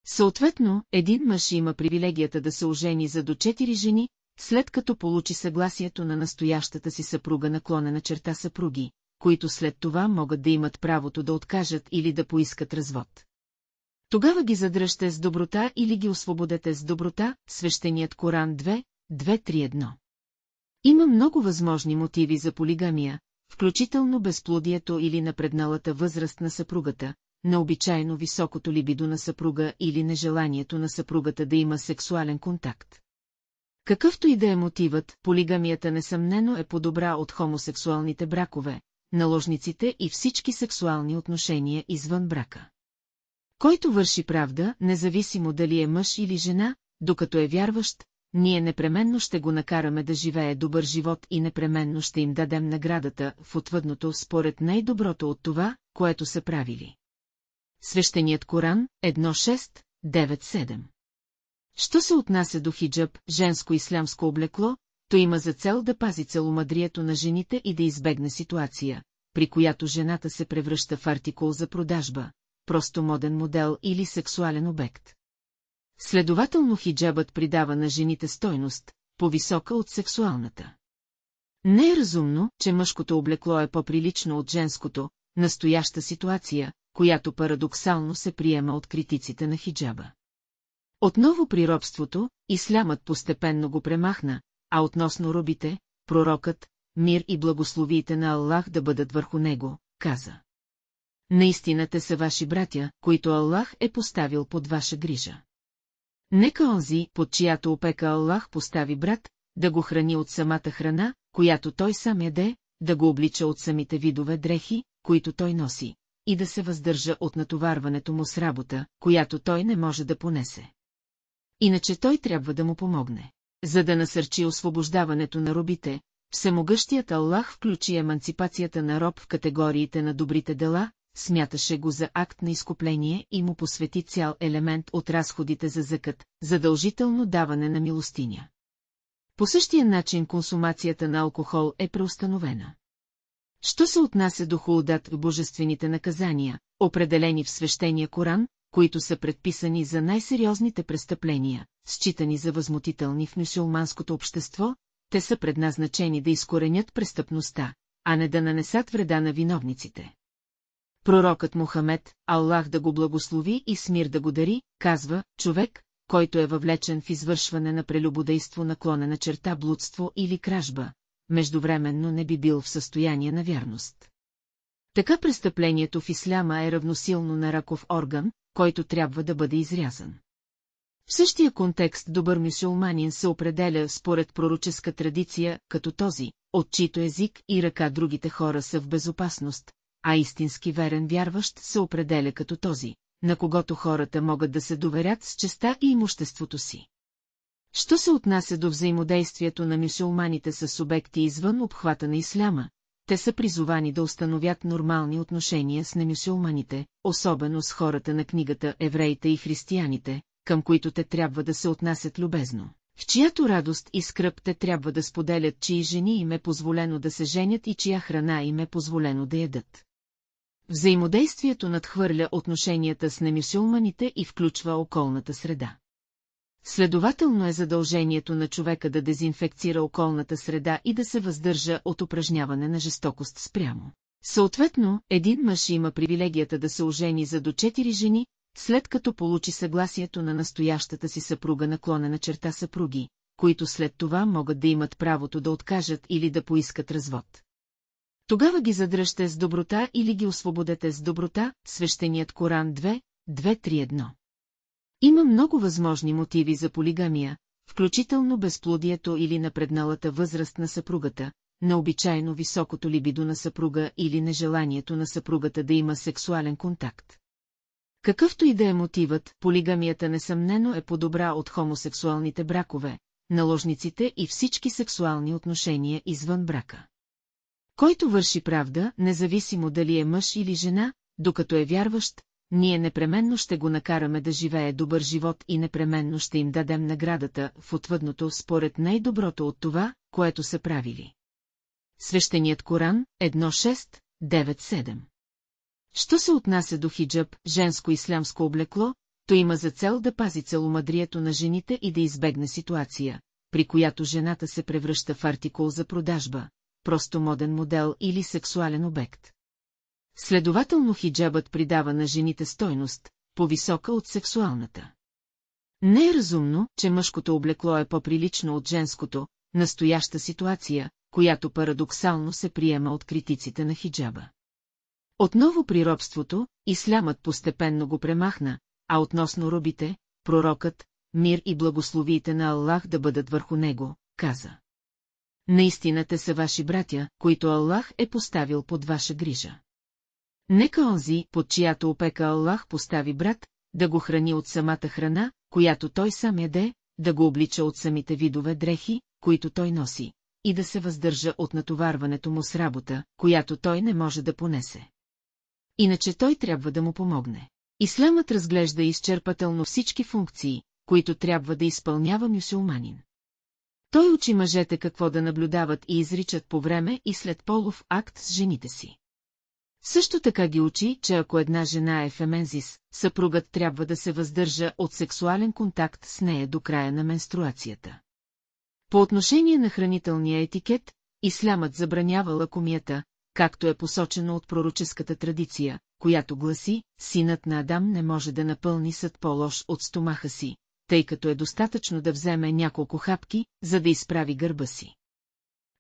Съответно, един мъж има привилегията да се ожени за до 4 жени, след като получи съгласието на настоящата си съпруга наклонена черта съпруги, които след това могат да имат правото да откажат или да поискат развод. Тогава ги задръжте с доброта или ги освободете с доброта, свещеният Коран 2.3.1. Има много възможни мотиви за полигамия, включително безплодието или напредналата възраст на съпругата, необичайно високото либидо на съпруга или нежеланието на съпругата да има сексуален контакт. Какъвто и да е мотивът, полигамията несъмнено е по-добра от хомосексуалните бракове, наложниците и всички сексуални отношения извън брака. Който върши правда, независимо дали е мъж или жена, докато е вярващ, ние непременно ще го накараме да живее добър живот и непременно ще им дадем наградата в отвъдното според най-доброто от това, което са правили. Свещеният Коран 1.6.9.7. Що се отнася до хиджаб, женско ислямско облекло, то има за цел да пази целомъдрието на жените и да избегне ситуация, при която жената се превръща в артикул за продажба, просто моден модел или сексуален обект. Следователно хиджабът придава на жените стойност, по-висока от сексуалната. Не е разумно, че мъжкото облекло е по-прилично от женското, настояща ситуация, която парадоксално се приема от критиците на хиджаба. Отново при робството, ислямът постепенно го премахна, а относно робите, пророкът, мир и благословиите на Аллах да бъдат върху него, каза. Наистина те са ваши братя, които Аллах е поставил под ваша грижа. Нека онзи, под чиято опека Аллах постави брат, да го храни от самата храна, която той сам яде, да го облича от самите видове дрехи, които той носи, и да се въздържа от натоварването му с работа, която той не може да понесе. Иначе той трябва да му помогне. За да насърчи освобождаването на робите, всемогъщият Аллах включи еманципацията на роб в категориите на добрите дела, смяташе го за акт на изкупление и му посвети цял елемент от разходите за закат, задължително даване на милостиня. По същия начин консумацията на алкохол е преустановена. Що се отнася до хулдат в божествените наказания, определени в свещения Коран, които са предписани за най-сериозните престъпления, считани за възмутителни в мюсюлманското общество, те са предназначени да изкоренят престъпността, а не да нанесат вреда на виновниците. Пророкът Мухамед, Аллах да го благослови и с мир да го дари, казва, човек, който е въвлечен в извършване на прелюбодейство наклонена черта блудство или кражба, междувременно не би бил в състояние на вярност. Така престъплението в исляма е равносилно на раков орган, който трябва да бъде изрязан. В същия контекст добър мюсюлманин се определя според пророческа традиция, като този, от чийто език и ръка другите хора са в безопасност, а истински верен вярващ се определя като този, на когото хората могат да се доверят с честта и имуществото си. Що се отнася до взаимодействието на мюсюлманите с субекти извън обхвата на исляма, те са призовани да установят нормални отношения с немюсюлманите, особено с хората на книгата евреите и християните, към които те трябва да се отнасят любезно, в чиято радост и скръб те трябва да споделят, чии жени им е позволено да се женят и чия храна им е позволено да ядат. Взаимодействието надхвърля отношенията с немюсюлманите и включва околната среда. Следователно е задължението на човека да дезинфекцира околната среда и да се въздържа от упражняване на жестокост спрямо. Съответно, един мъж има привилегията да се ожени за до 4 жени, след като получи съгласието на настоящата си съпруга наклонена черта съпруги, които след това могат да имат правото да откажат или да поискат развод. Тогава ги задръжте с доброта или ги освободете с доброта, свещеният Коран 2.3.1. Има много възможни мотиви за полигамия, включително безплодието или напредналата възраст на съпругата, необичайно високото либидо на съпруга или нежеланието на съпругата да има сексуален контакт. Какъвто и да е мотивът, полигамията несъмнено е по-добра от хомосексуалните бракове, наложниците и всички сексуални отношения извън брака. Който върши правда, независимо дали е мъж или жена, докато е вярващ, ние непременно ще го накараме да живее добър живот и непременно ще им дадем наградата в отвъдното според най-доброто от това, което са правили. Свещеният Коран 1.6.9.7. Що се отнася до хиджаб, женско ислямско облекло, то има за цел да пази целомъдрието на жените и да избегне ситуация, при която жената се превръща в артикул за продажба, просто моден модел или сексуален обект. Следователно хиджабът придава на жените стойност, по-висока от сексуалната. Не е разумно, че мъжкото облекло е по-прилично от женското, настояща ситуация, която парадоксално се приема от критиците на хиджаба. Отново при робството, ислямът постепенно го премахна, а относно робите, пророкът, мир и благословиите на Аллах да бъдат върху него, каза. Наистина те са ваши братя, които Аллах е поставил под ваша грижа. Нека онзи, под чиято опека Аллах постави брат, да го храни от самата храна, която той сам яде, да го облича от самите видове дрехи, които той носи, и да се въздържа от натоварването му с работа, която той не може да понесе. Иначе той трябва да му помогне. Исламът разглежда изчерпателно всички функции, които трябва да изпълнява мюсюлманин. Той учи мъжете какво да наблюдават и изричат по време и след полов акт с жените си. Също така ги учи, че ако една жена е фемензис, съпругът трябва да се въздържа от сексуален контакт с нея до края на менструацията. По отношение на хранителния етикет, ислямът забранява лакомията, както е посочено от пророческата традиция, която гласи, синът на Адам не може да напълни съд по-лош от стомаха си, тъй като е достатъчно да вземе няколко хапки, за да изправи гърба си.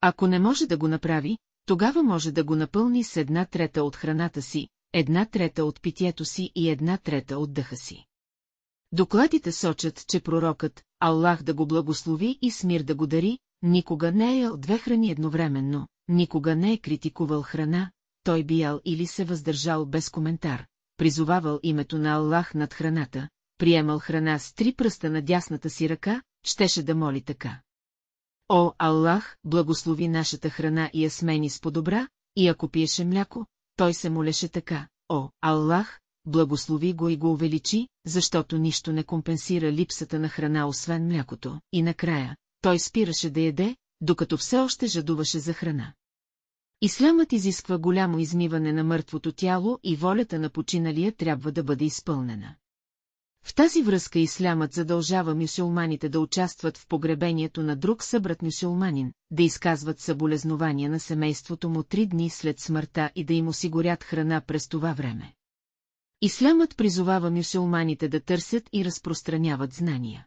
Ако не може да го направи, тогава може да го напълни с 1/3 от храната си, 1/3 от питието си и 1/3 от дъха си. Докладите сочат, че пророкът, Аллах да го благослови и с мир да го дари, никога не е ял 2 храни едновременно, никога не е критикувал храна, той би ял или се въздържал без коментар, призовавал името на Аллах над храната, приемал храна с 3 пръста на дясната си ръка, щеше да моли така. О, Аллах, благослови нашата храна и я смени с по-добра, и ако пиеше мляко, той се молеше така. О, Аллах, благослови го и го увеличи, защото нищо не компенсира липсата на храна освен млякото, и накрая, той спираше да яде, докато все още жадуваше за храна. Ислямът изисква голямо измиване на мъртвото тяло и волята на починалия трябва да бъде изпълнена. В тази връзка ислямът задължава мюсюлманите да участват в погребението на друг събрат мюсюлманин, да изказват съболезнования на семейството му 3 дни след смъртта и да им осигурят храна през това време. Ислямът призовава мюсюлманите да търсят и разпространяват знания.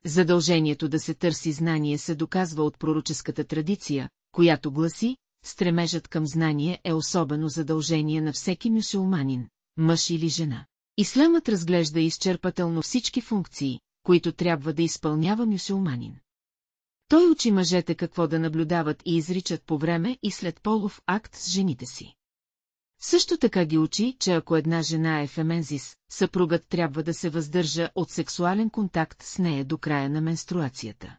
Задължението да се търси знание се доказва от пророческата традиция, която гласи, стремежът към знание е особено задължение на всеки мюсюлманин, мъж или жена. Ислямът разглежда изчерпателно всички функции, които трябва да изпълнява мюсюлманин. Той учи мъжете какво да наблюдават и изричат по време и след полов акт с жените си. Също така ги учи, че ако една жена е фемензис, съпругът трябва да се въздържа от сексуален контакт с нея до края на менструацията.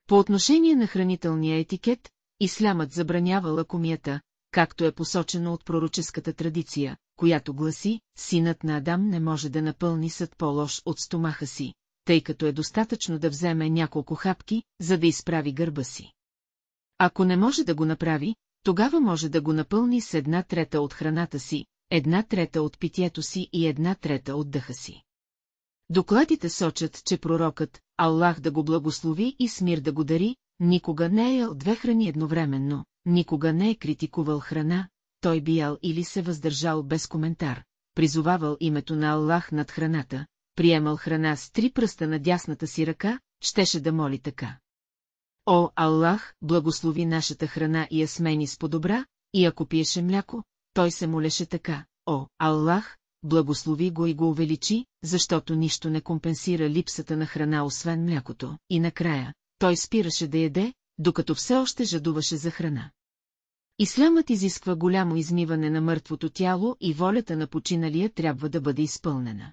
По отношение на хранителния етикет, ислямът забранява лакомията, както е посочено от пророческата традиция, която гласи, синът на Адам не може да напълни съд по-лош от стомаха си, тъй като е достатъчно да вземе няколко хапки, за да изправи гърба си. Ако не може да го направи, тогава може да го напълни с 1/3 от храната си, 1/3 от питието си и 1/3 от дъха си. Докладите сочат, че пророкът, Аллах да го благослови и с мир да го дари, никога не е ял 2 храни едновременно, никога не е критикувал храна, той би ял или се въздържал без коментар, призовавал името на Аллах над храната, приемал храна с 3 пръста на дясната си ръка, щеше да моли така. О, Аллах, благослови нашата храна и я смени с по-добра, и ако пиеше мляко, той се молеше така. О, Аллах, благослови го и го увеличи, защото нищо не компенсира липсата на храна освен млякото, и накрая, той спираше да яде, докато все още жадуваше за храна. Ислямът изисква голямо измиване на мъртвото тяло и волята на починалия трябва да бъде изпълнена.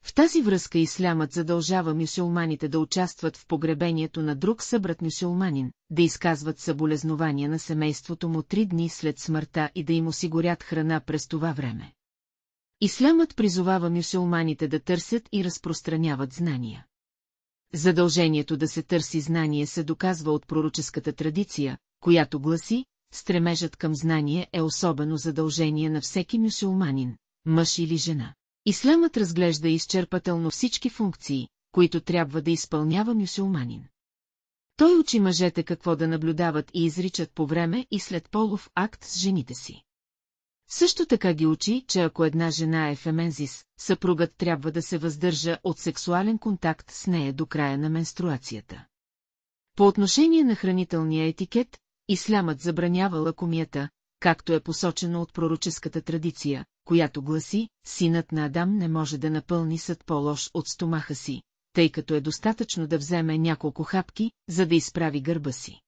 В тази връзка ислямът задължава мюсюлманите да участват в погребението на друг събрат мюсюлманин, да изказват съболезнования на семейството му 3 дни след смъртта и да им осигурят храна през това време. Ислямът призовава мюсюлманите да търсят и разпространяват знания. Задължението да се търси знание се доказва от пророческата традиция, която гласи, стремежът към знание е особено задължение на всеки мюсюлманин, мъж или жена. Ислямът разглежда изчерпателно всички функции, които трябва да изпълнява мюсюлманин. Той учи мъжете какво да наблюдават и изричат по време и след полов акт с жените си. Също така ги учи, че ако една жена е фемензис, съпругът трябва да се въздържа от сексуален контакт с нея до края на менструацията. По отношение на хранителния етикет, ислямът забранява лакомията, както е посочено от пророческата традиция, която гласи, синът на Адам не може да напълни съд по-лош от стомаха си, тъй като е достатъчно да вземе няколко хапки, за да изправи гърба си.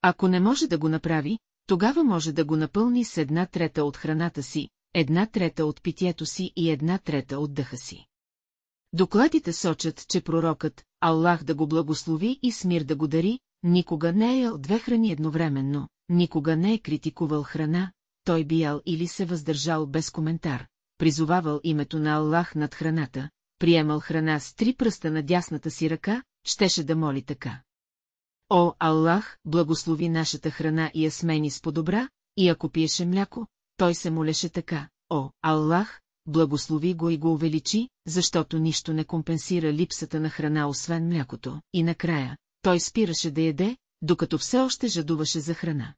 Ако не може да го направи, тогава може да го напълни с 1/3 от храната си, 1/3 от питието си и 1/3 от дъха си. Докладите сочат, че пророкът, Аллах да го благослови и с мир да го дари, никога не е ял 2 храни едновременно, никога не е критикувал храна, той би ял или се въздържал без коментар, призовавал името на Аллах над храната, приемал храна с 3 пръста на дясната си ръка, щеше да моли така. О, Аллах, благослови нашата храна и я смени с по-добра, и ако пиеше мляко, той се молеше така. О, Аллах, благослови го и го увеличи, защото нищо не компенсира липсата на храна освен млякото, и накрая, той спираше да яде, докато все още жадуваше за храна.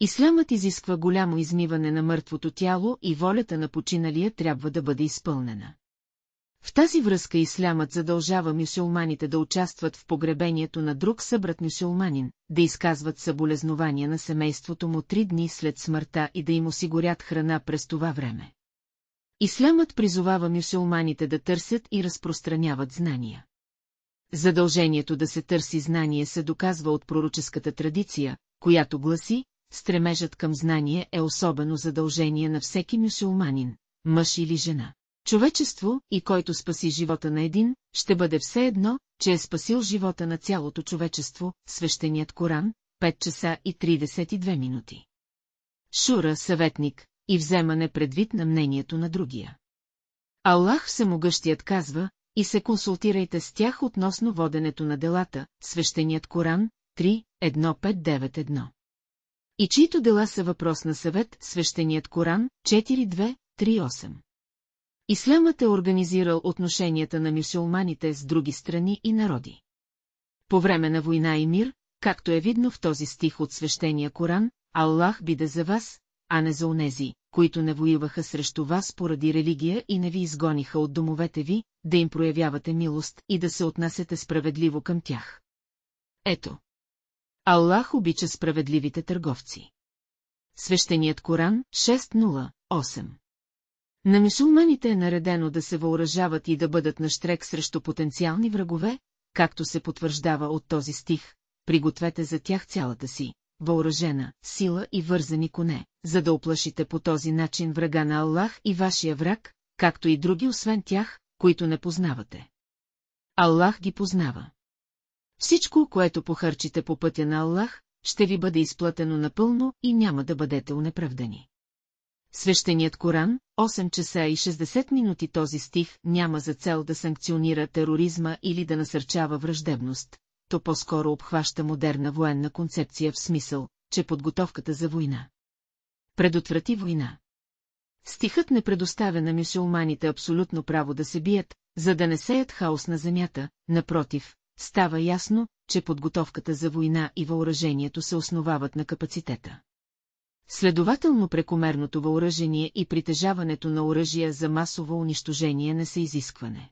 Ислямът изисква голямо измиване на мъртвото тяло и волята на починалия трябва да бъде изпълнена. В тази връзка ислямът задължава мюсюлманите да участват в погребението на друг събрат мюсюлманин, да изказват съболезнования на семейството му 3 дни след смъртта и да им осигурят храна през това време. Ислямът призовава мюсюлманите да търсят и разпространяват знания. Задължението да се търси знание се доказва от пророческата традиция, която гласи, стремежът към знание е особено задължение на всеки мюсюлманин, мъж или жена. Човечество, и който спаси живота на един, ще бъде все едно, че е спасил живота на цялото човечество, свещеният Коран, 5 часа и 32 минути. Шура, съветник, и вземане предвид на мнението на другия. Аллах Всемогъщият казва, и се консултирайте с тях относно воденето на делата, свещеният Коран, 3.1.5.9.1. И чието дела са въпрос на съвет, свещеният Коран, 4.2.3.8. Ислямът е организирал отношенията на мюсюлманите с други страни и народи. По време на война и мир, както е видно в този стих от свещения Коран, Аллах биде за вас, а не за онези, които не воюваха срещу вас поради религия и не ви изгониха от домовете ви, да им проявявате милост и да се отнасяте справедливо към тях. Ето. Аллах обича справедливите търговци. Свещеният Коран, 6.0.8. На мюсюлманите е наредено да се въоръжават и да бъдат нащрек срещу потенциални врагове, както се потвърждава от този стих, пригответе за тях цялата си, въоръжена, сила и вързани коне, за да оплашите по този начин врага на Аллах и вашия враг, както и други освен тях, които не познавате. Аллах ги познава. Всичко, което похарчите по пътя на Аллах, ще ви бъде изплатено напълно и няма да бъдете унеправдани. Свещеният Коран, 8 часа и 60 минути. Този стих няма за цел да санкционира тероризма или да насърчава враждебност, то по-скоро обхваща модерна военна концепция в смисъл, че подготовката за война предотврати война. Стихът не предоставя на мюсюлманите абсолютно право да се бият, за да не сеят хаос на земята, напротив, става ясно, че подготовката за война и въоръжението се основават на капацитета. Следователно прекомерното въоръжение и притежаването на оръжия за масово унищожение не са изискване.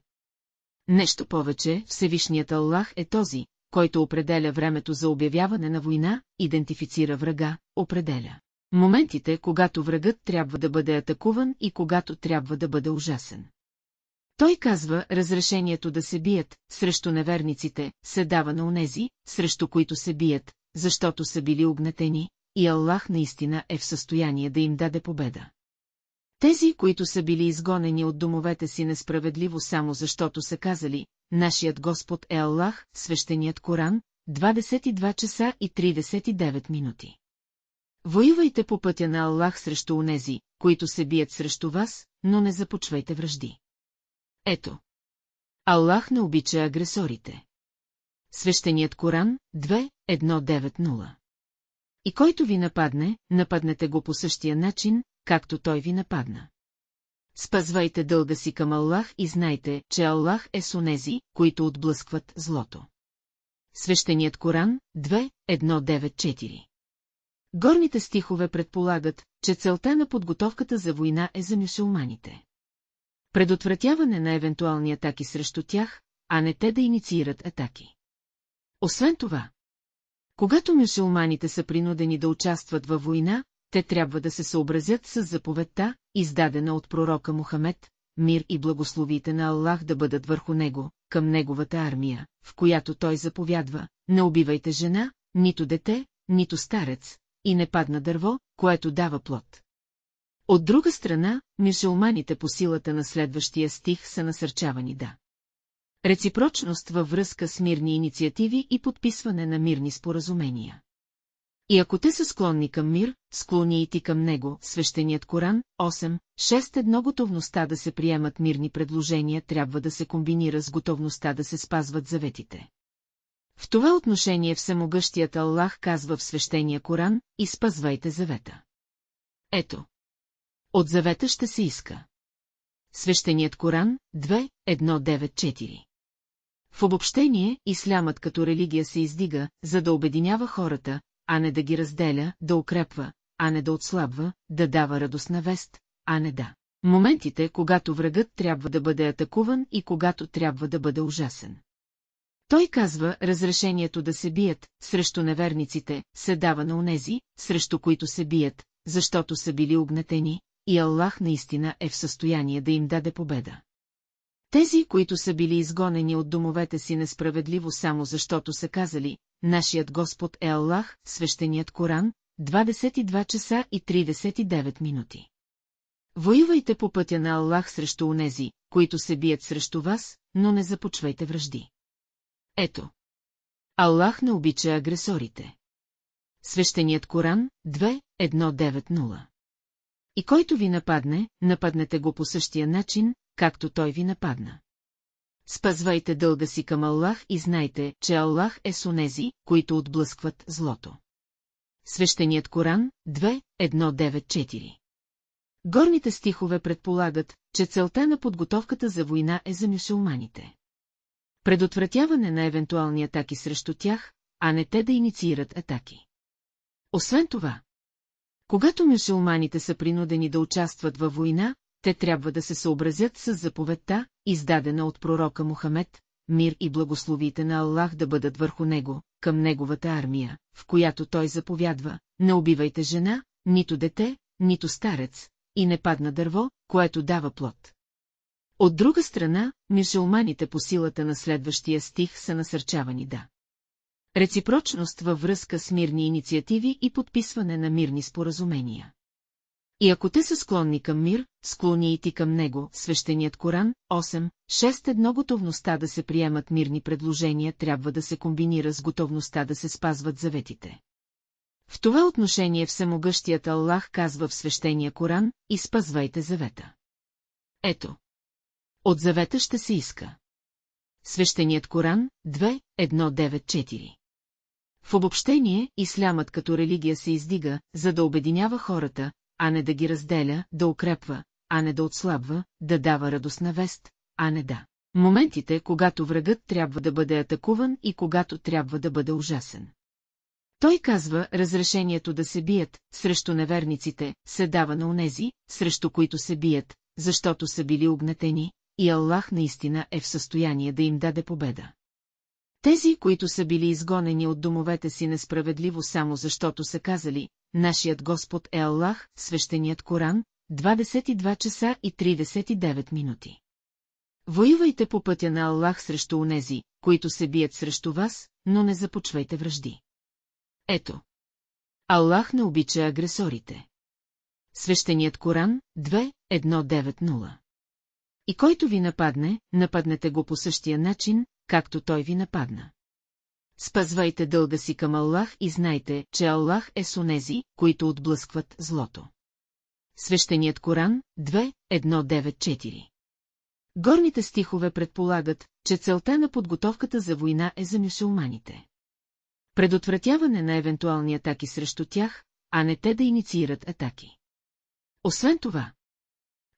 Нещо повече, Всевишният Аллах е този, който определя времето за обявяване на война, идентифицира врага, определя моментите, когато врагът трябва да бъде атакуван и когато трябва да бъде ужасен. Той казва, разрешението да се бият срещу неверниците се дава на онези, срещу които се бият, защото са били угнетени, и Аллах наистина е в състояние да им даде победа. Тези, които са били изгонени от домовете си несправедливо само защото са казали, нашият Господ е Аллах, свещеният Коран, 22 часа и 39 минути. Воювайте по пътя на Аллах срещу онези, които се бият срещу вас, но не започвайте вражди. Ето. Аллах не обича агресорите. Свещеният Коран, 2.1.9.0. И който ви нападне, нападнете го по същия начин, както той ви нападна. Спазвайте дълга си към Аллах и знайте, че Аллах е с онези, които отблъскват злото. Свещеният Коран, 2:1-9-4. Горните стихове предполагат, че целта на подготовката за война е за мюсюлманите. Предотвратяване на евентуални атаки срещу тях, а не те да инициират атаки. Освен това, когато мюсюлманите са принудени да участват във война, те трябва да се съобразят с заповедта, издадена от пророка Мухамед, мир и благословите на Аллах да бъдат върху него, към неговата армия, в която той заповядва: не убивайте жена, нито дете, нито старец, и не падна дърво, което дава плод. От друга страна, мюсюлманите по силата на следващия стих са насърчавани да реципрочност във връзка с мирни инициативи и подписване на мирни споразумения. И ако те са склонни към мир, склони и ти към него. Свещеният Коран, 8:6-1. Готовността да се приемат мирни предложения трябва да се комбинира с готовността да се спазват заветите. В това отношение всемогъщият Аллах казва в свещения Коран: и спазвайте завета. Ето. От завета ще се иска. Свещеният Коран, 2:1-9-4. В обобщение, ислямът като религия се издига, за да обединява хората, а не да ги разделя, да укрепва, а не да отслабва, да дава радостна вест, а не да. Моментите, когато врагът трябва да бъде атакуван и когато трябва да бъде ужасен. Той казва: разрешението да се бият срещу неверниците се дава на онези, срещу които се бият, защото са били угнетени, и Аллах наистина е в състояние да им даде победа. Тези, които са били изгонени от домовете си несправедливо само защото са казали: нашият Господ е Аллах, свещеният Коран, 22:39. Воювайте по пътя на Аллах срещу онези, които се бият срещу вас, но не започвайте вражди. Ето. Аллах не обича агресорите. Свещеният Коран, 2:1-9-0. И който ви нападне, нападнете го по същия начин, както той ви нападна. Спазвайте дълга си към Аллах и знайте, че Аллах е с онези, които отблъскват злото. Свещеният Коран, 2:1-9-4. Горните стихове предполагат, че целта на подготовката за война е за мюсюлманите. Предотвратяване на евентуални атаки срещу тях, а не те да инициират атаки. Освен това, когато мюсюлманите са принудени да участват във война, те трябва да се съобразят с заповедта, издадена от пророка Мухамед, мир и благословите на Аллах да бъдат върху него, към неговата армия, в която той заповядва: не убивайте жена, нито дете, нито старец, и не падна дърво, което дава плод. От друга страна, мюсюлманите по силата на следващия стих са насърчавани да реципрочност във връзка с мирни инициативи и подписване на мирни споразумения. И ако те са склонни към мир, склони и ти към него. Свещеният Коран, 8:6-1. Готовността да се приемат мирни предложения трябва да се комбинира с готовността да се спазват заветите. В това отношение всемогъщият Аллах казва в свещения Коран: и спазвайте завета. Ето. От завета ще се иска. Свещеният Коран, 2:1-9-4. В обобщение, ислямът като религия се издига, за да обединява хората, а не да ги разделя, да укрепва, а не да отслабва, да дава радостна вест, а не да. Моментите, когато врагът трябва да бъде атакуван и когато трябва да бъде ужасен. Той казва: разрешението да се бият срещу неверниците се дава на онези, срещу които се бият, защото са били угнетени, и Аллах наистина е в състояние да им даде победа. Тези, които са били изгонени от домовете си несправедливо само защото са казали: нашият Господ е Аллах, свещеният Коран, 22:39. Воювайте по пътя на Аллах срещу онези, които се бият срещу вас, но не започвайте вражди. Ето. Аллах не обича агресорите. Свещеният Коран, 2:1-9-0. И който ви нападне, нападнете го по същия начин, както той ви нападна. Спазвайте дълга си към Аллах и знайте, че Аллах е с онези, които отблъскват злото. Свещеният Коран, 2:1-9-4. Горните стихове предполагат, че целта на подготовката за война е за мюсюлманите. Предотвратяване на евентуални атаки срещу тях, а не те да инициират атаки. Освен това,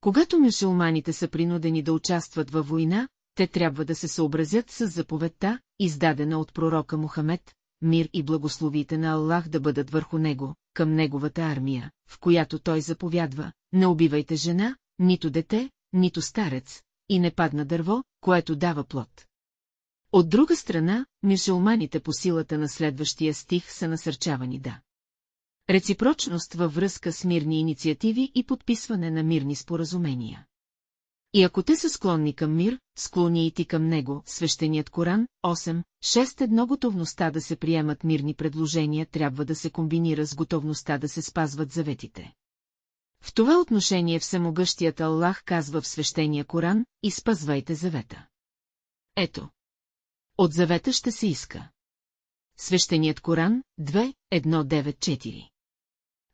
Когато мюсюлманите са принудени да участват във война, те трябва да се съобразят с заповедта, издадена от пророка Мухамед, мир и благословите на Аллах да бъдат върху него, към неговата армия, в която той заповядва: не убивайте жена, нито дете, нито старец, и не падна дърво, което дава плод. От друга страна, мюсюлманите по силата на следващия стих са насърчавани да реципрочност във връзка с мирни инициативи и подписване на мирни споразумения. И ако те са склонни към мир, склони и ти към него. Свещеният Коран, 8.6.1. Готовността да се приемат мирни предложения трябва да се комбинира с готовността да се спазват заветите. В това отношение Всемогъщият Аллах казва в свещения Коран: и спазвайте завета. Ето. От завета ще се иска. Свещеният Коран, 2.1.9.4.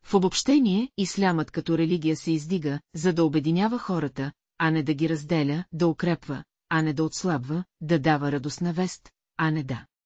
В обобщение, ислямът като религия се издига, за да обединява хората, а не да ги разделя, да укрепва, а не да отслабва, да дава радостна вест, а не да